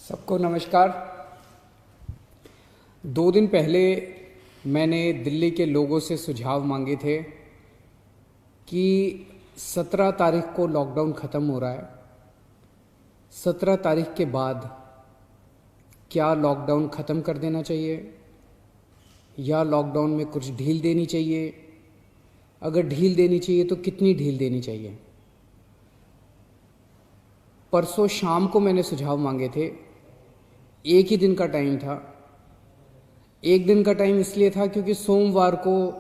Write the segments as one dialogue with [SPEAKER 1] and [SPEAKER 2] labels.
[SPEAKER 1] सबको नमस्कार। 2 दिन पहले मैंने दिल्ली के लोगों से सुझाव मांगे थे कि 17 तारीख को लॉकडाउन ख़त्म हो रहा है। 17 तारीख के बाद क्या लॉकडाउन ख़त्म कर देना चाहिए या लॉकडाउन में कुछ ढील देनी चाहिए? अगर ढील देनी चाहिए तो कितनी ढील देनी चाहिए? परसों शाम को मैंने सुझाव मांगे थे। एक ही दिन का टाइम था। एक दिन का टाइम इसलिए था क्योंकि सोमवार को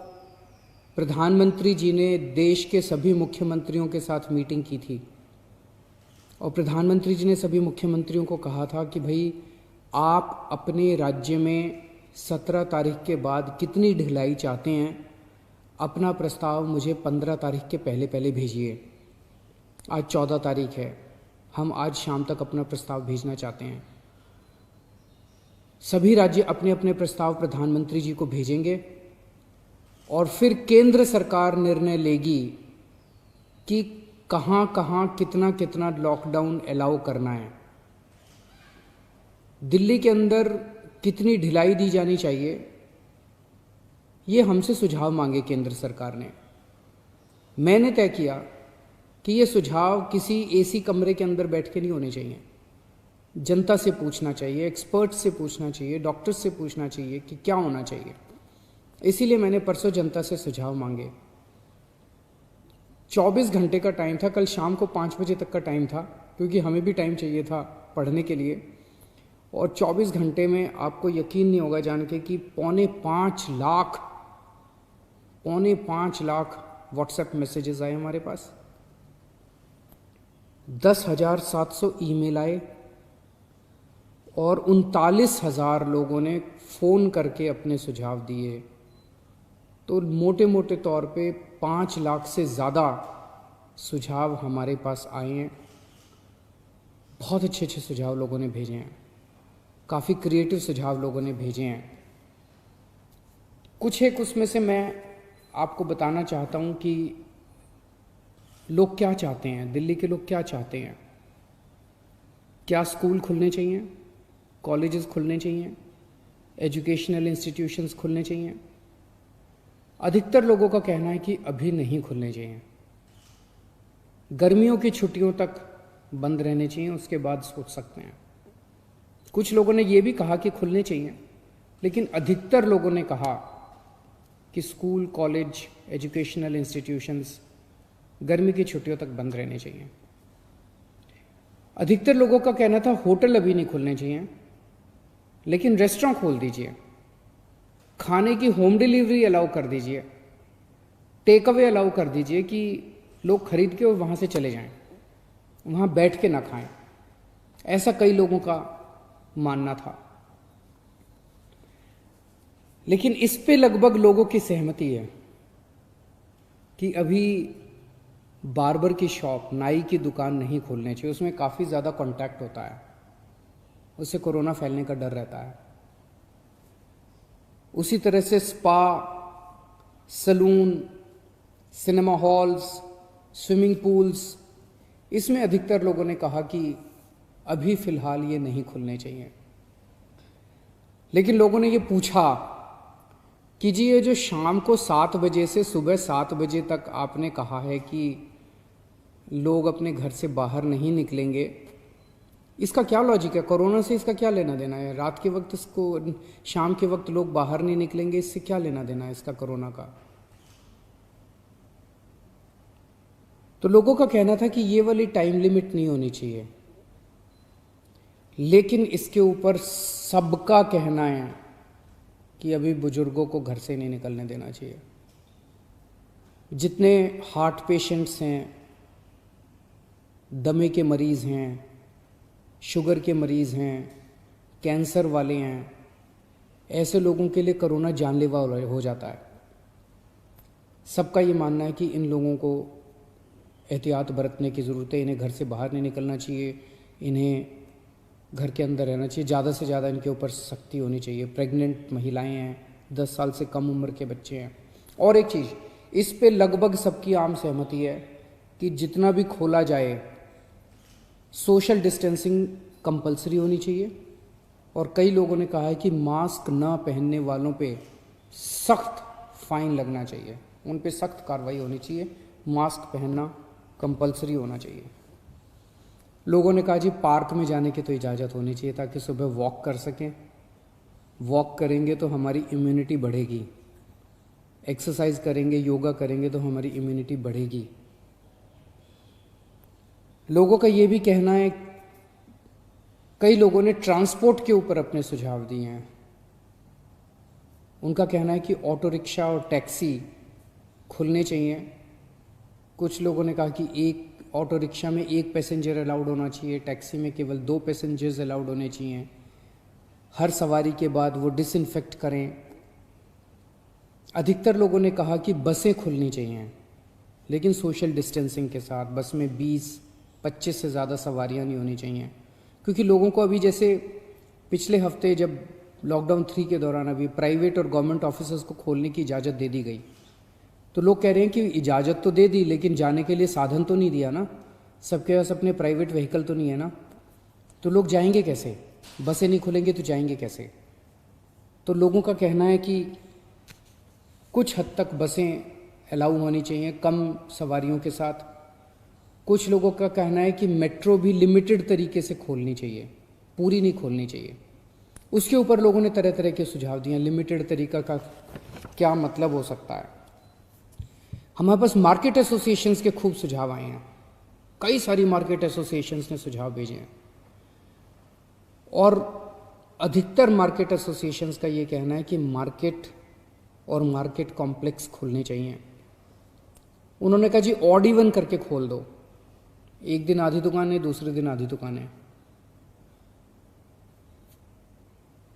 [SPEAKER 1] प्रधानमंत्री जी ने देश के सभी मुख्यमंत्रियों के साथ मीटिंग की थी और प्रधानमंत्री जी ने सभी मुख्यमंत्रियों को कहा था कि भाई आप अपने राज्य में 17 तारीख के बाद कितनी ढिलाई चाहते हैं, अपना प्रस्ताव मुझे 15 तारीख के पहले पहले भेजिए। आज 14 तारीख है, हम आज शाम तक अपना प्रस्ताव भेजना चाहते हैं। सभी राज्य अपने अपने प्रस्ताव प्रधानमंत्री जी को भेजेंगे और फिर केंद्र सरकार निर्णय लेगी कि कहाँ कहाँ कितना कितना लॉकडाउन अलाउ करना है, दिल्ली के अंदर कितनी ढिलाई दी जानी चाहिए। ये हमसे सुझाव मांगे केंद्र सरकार ने। मैंने तय किया कि ये सुझाव किसी एसी कमरे के अंदर बैठ के नहीं होने चाहिए। जनता से पूछना चाहिए, एक्सपर्ट से पूछना चाहिए, डॉक्टर से पूछना चाहिए कि क्या होना चाहिए। इसीलिए मैंने परसों जनता से सुझाव मांगे। 24 घंटे का टाइम था, कल शाम को 5 बजे तक का टाइम था क्योंकि हमें भी टाइम चाहिए था पढ़ने के लिए। और 24 घंटे में आपको यकीन नहीं होगा जान के कि 4.5 लाख व्हाट्सएप मैसेजेस आए हमारे पास, 10,700 ईमेल आए और 39,000 लोगों ने फ़ोन करके अपने सुझाव दिए। तो मोटे मोटे तौर पे 5 लाख से ज़्यादा सुझाव हमारे पास आए हैं। बहुत अच्छे अच्छे सुझाव लोगों ने भेजे हैं, काफ़ी क्रिएटिव सुझाव लोगों ने भेजे हैं। कुछ एक उसमें से मैं आपको बताना चाहता हूँ कि लोग क्या चाहते हैं, दिल्ली के लोग क्या चाहते हैं। क्या स्कूल खुलने चाहिए, कॉलेजेस खुलने चाहिए, एजुकेशनल इंस्टीट्यूशंस खुलने चाहिए? अधिकतर लोगों का कहना है कि अभी नहीं खुलने चाहिए, गर्मियों की छुट्टियों तक बंद रहने चाहिए, उसके बाद सोच सकते हैं। कुछ लोगों ने ये भी कहा कि खुलने चाहिए, लेकिन अधिकतर लोगों ने कहा कि स्कूल, कॉलेज, एजुकेशनल इंस्टीट्यूशंस गर्मी की छुट्टियों तक बंद रहने चाहिए। अधिकतर लोगों का कहना था होटल अभी नहीं खुलने चाहिए, लेकिन रेस्टोरेंट खोल दीजिए, खाने की होम डिलीवरी अलाउ कर दीजिए, टेक अवे अलाउ कर दीजिए कि लोग खरीद के और वहाँ से चले जाएं, वहाँ बैठ के ना खाएं। ऐसा कई लोगों का मानना था। लेकिन इस पे लगभग लोगों की सहमति है कि अभी बार्बर की शॉप, नाई की दुकान नहीं खोलनी चाहिए। उसमें काफ़ी ज़्यादा कांटेक्ट होता है, उससे कोरोना फैलने का डर रहता है। उसी तरह से spa, salon, cinema halls, swimming pools, इसमें अधिकतर लोगों ने कहा कि अभी फ़िलहाल ये नहीं खुलने चाहिए। लेकिन लोगों ने ये पूछा कि जी ये जो शाम को 7 बजे से सुबह 7 बजे तक आपने कहा है कि लोग अपने घर से बाहर नहीं निकलेंगे, इसका क्या लॉजिक है? कोरोना से इसका क्या लेना देना है? रात के वक्त इसको, शाम के वक्त लोग बाहर नहीं निकलेंगे, इससे क्या लेना देना है इसका कोरोना का? तो लोगों का कहना था कि ये वाली टाइम लिमिट नहीं होनी चाहिए। लेकिन इसके ऊपर सबका कहना है कि अभी बुजुर्गों को घर से नहीं निकलने देना चाहिए। जितने हार्ट पेशेंट्स हैं, दमे के मरीज़ हैं, शुगर के मरीज़ हैं, कैंसर वाले हैं, ऐसे लोगों के लिए कोरोना जानलेवा हो जाता है। सबका ये मानना है कि इन लोगों को एहतियात बरतने की ज़रूरत है, इन्हें घर से बाहर नहीं निकलना चाहिए, इन्हें घर के अंदर रहना चाहिए, ज़्यादा से ज़्यादा इनके ऊपर सख्ती होनी चाहिए। प्रेग्नेंट महिलाएं हैं, 10 साल से कम उम्र के बच्चे हैं। और एक चीज़, इस पे लगभग सबकी आम सहमति है कि जितना भी खोला जाए सोशल डिस्टेंसिंग कंपलसरी होनी चाहिए, और कई लोगों ने कहा है कि मास्क न पहनने वालों पे सख्त फाइन लगना चाहिए, उन पे सख्त कार्रवाई होनी चाहिए, मास्क पहनना कंपलसरी होना चाहिए। लोगों ने कहा जी पार्क में जाने की तो इजाज़त होनी चाहिए ताकि सुबह वॉक कर सकें, वॉक करेंगे तो हमारी इम्यूनिटी बढ़ेगी, एक्सरसाइज करेंगे, योगा करेंगे तो हमारी इम्यूनिटी बढ़ेगी। लोगों का ये भी कहना है, कई लोगों ने ट्रांसपोर्ट के ऊपर अपने सुझाव दिए हैं। उनका कहना है कि ऑटो रिक्शा और टैक्सी खुलने चाहिए। कुछ लोगों ने कहा कि एक ऑटो रिक्शा में 1 पैसेंजर अलाउड होना चाहिए, टैक्सी में केवल 2 पैसेंजर्स अलाउड होने चाहिए, हर सवारी के बाद वो डिसइंफेक्ट करें। अधिकतर लोगों ने कहा कि बसें खुलनी चाहिए, लेकिन सोशल डिस्टेंसिंग के साथ। बस में 20-25 से ज़्यादा सवारियां नहीं होनी चाहिए, क्योंकि लोगों को अभी जैसे पिछले हफ्ते जब लॉकडाउन 3 के दौरान अभी प्राइवेट और गवर्नमेंट ऑफिसर्स को खोलने की इजाज़त दे दी गई, तो लोग कह रहे हैं कि इजाज़त तो दे दी लेकिन जाने के लिए साधन तो नहीं दिया ना, सबके पास अपने प्राइवेट व्हीकल तो नहीं है ना, तो लोग जाएंगे कैसे? बसें नहीं खुलेंगे तो जाएंगे कैसे? तो लोगों का कहना है कि कुछ हद तक बसें अलाउ होनी चाहिए कम सवारियों के साथ। कुछ लोगों का कहना है कि मेट्रो भी लिमिटेड तरीके से खोलनी चाहिए, पूरी नहीं खोलनी चाहिए। उसके ऊपर लोगों ने तरह तरह के सुझाव दिए। लिमिटेड तरीका का क्या मतलब हो सकता है? हमारे पास मार्केट एसोसिएशंस के खूब सुझाव आए हैं, कई सारी मार्केट एसोसिएशंस ने सुझाव भेजे हैं, और अधिकतर मार्केट एसोसिएशंस का ये कहना है कि मार्केट और मार्केट कॉम्प्लेक्स खुलने चाहिए। उन्होंने कहा जी ऑड इवन करके खोल दो, एक दिन आधी दुकानें, दूसरे दिन आधी दुकानें।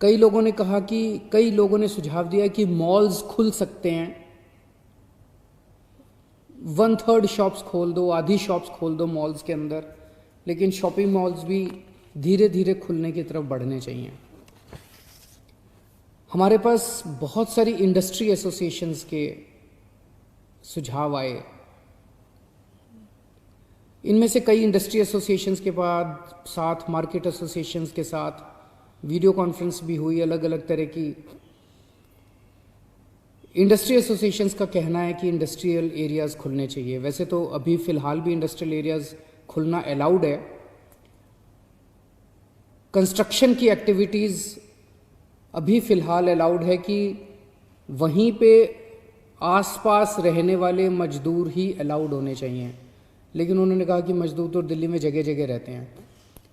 [SPEAKER 1] कई लोगों ने कहा कि कई लोगों ने सुझाव दिया कि मॉल्स खुल सकते हैं, 1/3 शॉप्स खोल दो, आधी शॉप्स खोल दो मॉल्स के अंदर, लेकिन शॉपिंग मॉल्स भी धीरे धीरे खुलने की तरफ बढ़ने चाहिए। हमारे पास बहुत सारी इंडस्ट्री एसोसिएशंस के सुझाव आए। इनमें से कई इंडस्ट्री एसोसिएशंस के बाद साथ मार्केट एसोसिएशंस के साथ वीडियो कॉन्फ्रेंस भी हुई, अलग अलग तरह की। इंडस्ट्री एसोसिएशंस का कहना है कि इंडस्ट्रियल एरियाज खुलने चाहिए। वैसे तो अभी फ़िलहाल भी इंडस्ट्रियल एरियाज खुलना अलाउड है। कंस्ट्रक्शन की एक्टिविटीज़ अभी फ़िलहाल अलाउड है कि वहीं पे आसपास रहने वाले मजदूर ही अलाउड होने चाहिए, लेकिन उन्होंने कहा कि मजदूर तो दिल्ली में जगह जगह रहते हैं,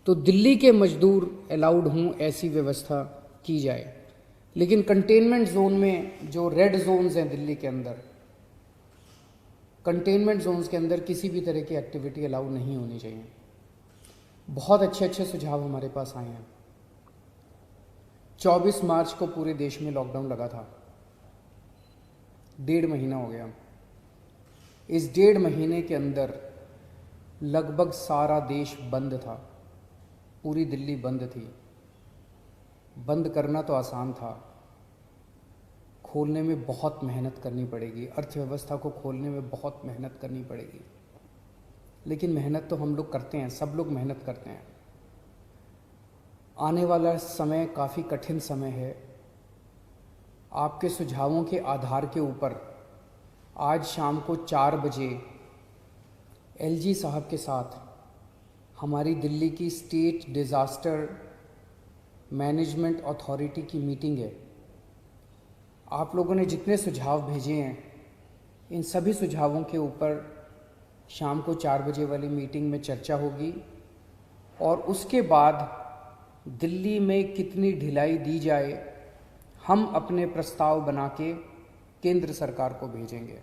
[SPEAKER 1] तो दिल्ली के मजदूर अलाउड हों ऐसी व्यवस्था की जाए। लेकिन कंटेनमेंट जोन में जो रेड जोन्स हैं दिल्ली के अंदर, कंटेनमेंट जोन्स के अंदर किसी भी तरह की एक्टिविटी अलाउ नहीं होनी चाहिए। बहुत अच्छे अच्छे सुझाव हमारे पास आए हैं। 24 मार्च को पूरे देश में लॉकडाउन लगा था, 1.5 महीना हो गया। इस 1.5 महीने के अंदर लगभग सारा देश बंद था, पूरी दिल्ली बंद थी। बंद करना तो आसान था, खोलने में बहुत मेहनत करनी पड़ेगी, अर्थव्यवस्था को खोलने में बहुत मेहनत करनी पड़ेगी। लेकिन मेहनत तो हम लोग करते हैं, सब लोग मेहनत करते हैं। आने वाला समय काफ़ी कठिन समय है। आपके सुझावों के आधार के ऊपर आज शाम को 4 बजे एलजी साहब के साथ हमारी दिल्ली की स्टेट डिज़ास्टर मैनेजमेंट अथॉरिटी की मीटिंग है। आप लोगों ने जितने सुझाव भेजे हैं, इन सभी सुझावों के ऊपर शाम को 4 बजे वाली मीटिंग में चर्चा होगी, और उसके बाद दिल्ली में कितनी ढिलाई दी जाए, हम अपने प्रस्ताव बना के केंद्र सरकार को भेजेंगे।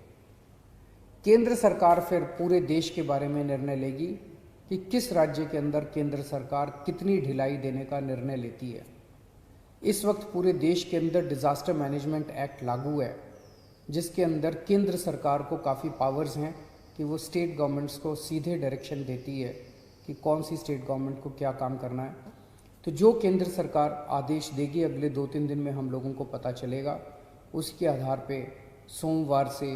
[SPEAKER 1] केंद्र सरकार फिर पूरे देश के बारे में निर्णय लेगी कि किस राज्य के अंदर केंद्र सरकार कितनी ढिलाई देने का निर्णय लेती है। इस वक्त पूरे देश के अंदर डिज़ास्टर मैनेजमेंट एक्ट लागू है, जिसके अंदर केंद्र सरकार को काफ़ी पावर्स हैं कि वो स्टेट गवर्नमेंट्स को सीधे डायरेक्शन देती है कि कौन सी स्टेट गवर्नमेंट को क्या काम करना है। तो जो केंद्र सरकार आदेश देगी अगले 2-3 दिन में हम लोगों को पता चलेगा। उसके आधार पे सोमवार से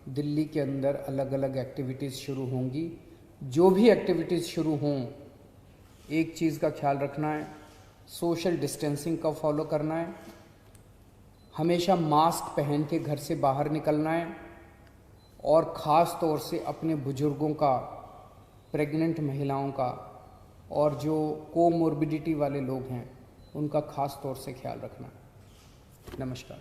[SPEAKER 1] दिल्ली के अंदर अलग अलग एक्टिविटीज़ शुरू होंगी। जो भी एक्टिविटीज़ शुरू हों एक चीज़ का ख्याल रखना है, सोशल डिस्टेंसिंग का फॉलो करना है, हमेशा मास्क पहन के घर से बाहर निकलना है और ख़ास तौर से अपने बुज़ुर्गों का, प्रेग्नेंट महिलाओं का और जो कोमोर्बिडिटी वाले लोग हैं उनका ख़ास तौर से ख्याल रखना है। नमस्कार।